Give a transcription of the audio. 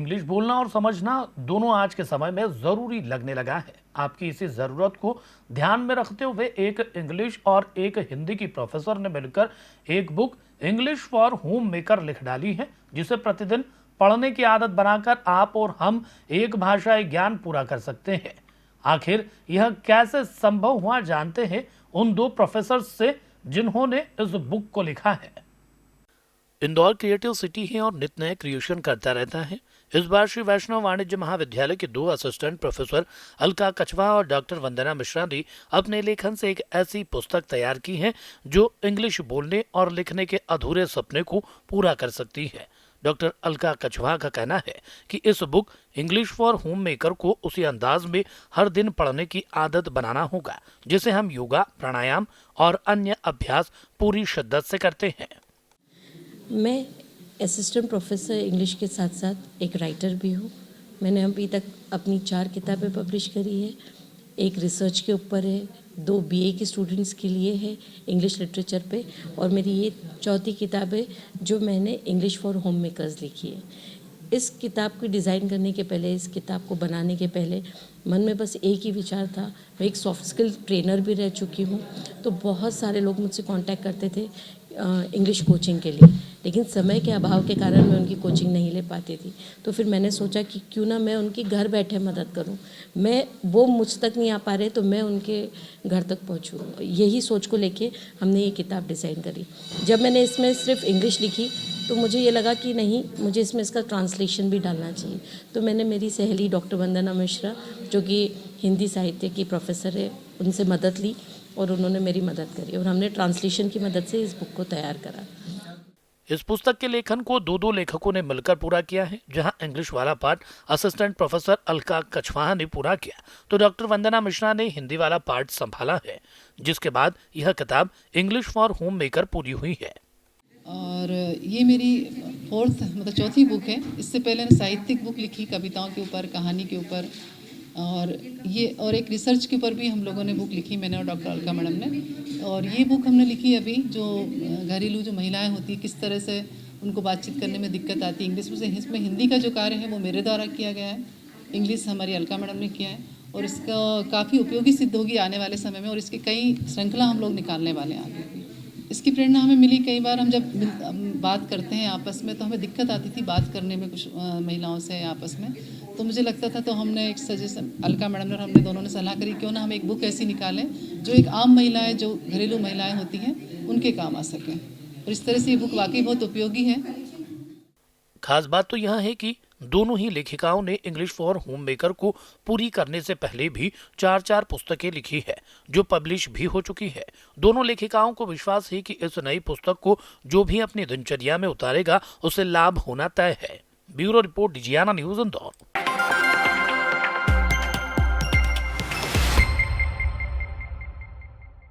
English बोलना और समझना दोनों आज के समय में जरूरी लगने लगा है। आपकी इसी जरूरत को ध्यान में रखते हुए एक इंग्लिश और एक हिंदी की प्रोफेसर ने मिलकर एक book English for home maker लिख डाली है, जिसे प्रतिदिन पढ़ने की आदत बनाकर आप और हम एक भाषाई ज्ञान पूरा कर सकते हैं। आखिर यह कैसे संभव हुआ, जानते हैं उन दो प्रोफेसर से जिन्होंने इस बुक को लिखा है। इंदौर क्रिएटिव सिटी है और नित नए क्रिएशन करता रहता है। इस बार श्री वैष्णव वाणिज्य महाविद्यालय के दो असिस्टेंट प्रोफेसर अलका कछवा और डॉक्टर वंदना मिश्रा ने अपने लेखन से एक ऐसी पुस्तक तैयार की है जो इंग्लिश बोलने और लिखने के अधूरे सपने को पूरा कर सकती है। डॉक्टर अलका कछवा का कहना है कि इस book English for home maker को उसी अंदाज में हर दिन पढ़ने की आदत बनाना होगा जिसे हम योगा, प्राणायाम और अन्य अभ्यास पूरी शिद्दत से करते हैं। मैं असिस्टेंट प्रोफेसर इंग्लिश के साथ साथ एक राइटर भी हूँ। मैंने अभी तक अपनी 4 किताबें पब्लिश करी है। एक रिसर्च के ऊपर है, 2 बीए के स्टूडेंट्स के लिए है इंग्लिश लिटरेचर पे, और मेरी ये चौथी किताब है जो मैंने इंग्लिश फॉर होम मेकर्स लिखी है। इस किताब को डिज़ाइन करने के पहले, इस किताब को बनाने के पहले मन में बस एक ही विचार था। मैं एक सॉफ्ट स्किल ट्रेनर भी रह चुकी हूँ, तो बहुत सारे लोग मुझसे कांटेक्ट करते थे इंग्लिश कोचिंग के लिए, लेकिन समय के अभाव के कारण मैं उनकी कोचिंग नहीं ले पाती थी। तो फिर मैंने सोचा कि क्यों ना मैं उनकी घर बैठे मदद करूं। वो मुझ तक नहीं आ पा रहे तो मैं उनके घर तक पहुंचूं। यही सोच को लेके हमने ये किताब डिज़ाइन करी। जब मैंने इसमें सिर्फ इंग्लिश लिखी तो मुझे ये लगा कि नहीं, मुझे इसमें इसका ट्रांसलेशन भी डालना चाहिए। तो मैंने मेरी सहेली डॉक्टर वंदना मिश्रा, जो कि हिंदी साहित्य की प्रोफेसर है, उनसे मदद ली और उन्होंने मेरी मदद करी और हमने ट्रांसलेशन की मदद से इस बुक को तैयार करा। इस पुस्तक के लेखन को दो लेखकों ने मिलकर पूरा किया है। जहां इंग्लिश वाला पार्ट असिस्टेंट प्रोफेसर अलका कछवा ने पूरा किया तो डॉक्टर वंदना मिश्रा ने हिंदी वाला पार्ट संभाला है, जिसके बाद यह किताब इंग्लिश फॉर होम मेकर पूरी हुई है। और ये मेरी चौथी बुक है। इससे पहले मैं साहित्यिक बुक लिखी, कविताओं के ऊपर, कहानी के ऊपर, और एक रिसर्च के ऊपर भी हम लोगों ने बुक लिखी, मैंने और डॉक्टर अलका मैडम ने। और ये बुक हमने लिखी अभी, जो घरेलू जो महिलाएं होती हैं, किस तरह से उनको बातचीत करने में दिक्कत आती है इंग्लिश में से। इसमें हिंदी का जो कार्य है वो मेरे द्वारा किया गया है, इंग्लिश हमारी अलका मैडम ने किया है, और इसका काफ़ी उपयोगी सिद्ध होगी आने वाले समय में। और इसकी कई श्रृंखला हम लोग निकालने वाले हैं आगे भी। इसकी प्रेरणा हमें मिली, कई बार हम जब बात करते हैं आपस में तो हमें दिक्कत आती थी बात करने में कुछ महिलाओं से आपस में, तो मुझे लगता था, तो हमने एक सजेशन, अलका मैडम और हमने दोनों ने सलाह करी, क्यों ना हम एक बुक ऐसी निकालें जो एक आम महिलाएं, जो घरेलू महिलाएं होती हैं, उनके काम आ सकें। और इस तरह से ये बुक वाकई बहुत उपयोगी है। खास बात तो यह है कि दोनों ही लेखिकाओं ने इंग्लिश फॉर होम मेकर को पूरी करने से पहले भी 4 पुस्तकें लिखी है जो पब्लिश भी हो चुकी है। दोनों लेखिकाओं को विश्वास है कि इस नई पुस्तक को जो भी अपनी दिनचर्या में उतारेगा उसे लाभ होना तय है। Bureau report, Digiana news, Indore.